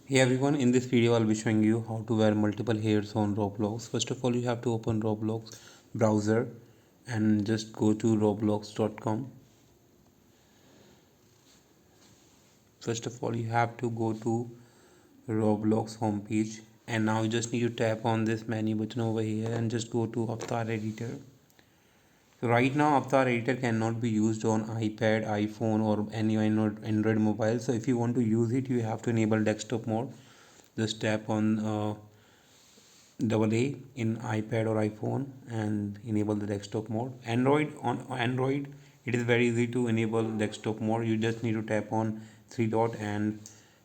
Hey everyone, in this video I'll be showing you how to wear multiple hairs on Roblox. First of all, you have to open Roblox browser and just go to roblox.com. First of all, you have to go to Roblox homepage, and now you just need to tap on this menu button over here and just go to Avatar Editor. So right now Avatar Editor cannot be used on iPad, iPhone or any Android mobile. So if you want to use it, you have to enable desktop mode. Just tap on double A in iPad or iPhone and enable the desktop mode. On Android, it is very easy to enable desktop mode. You just need to tap on three dot and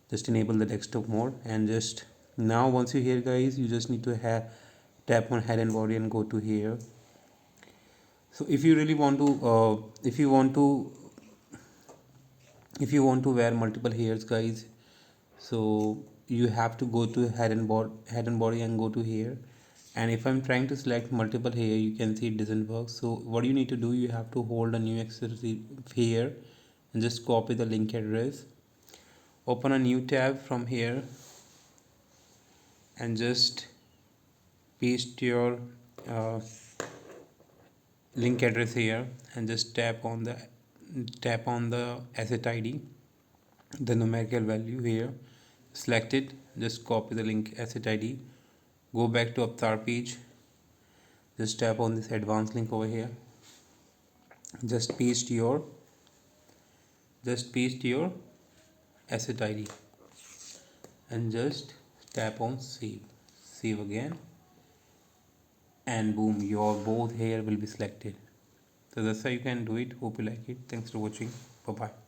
just enable the desktop mode. And just now, once you're here, guys, you just need to have tap on head and body and go to here. So if you really want to, if you want to wear multiple hairs, guys, so you have to go to head and body and go to here. And if I'm trying to select multiple hair, you can see it doesn't work. So what you need to do, you have to hold a new accessory here and just copy the link address, open a new tab from here and just paste your uh, link address here and just tap on the asset id, the numerical value here, select it, just copy the link asset id, go back to avatar page, just tap on this advanced link over here, just paste your asset id and just tap on save again, and boom, your both hair will be selected. So that's how you can do it. Hope you like it. Thanks for watching. Bye bye.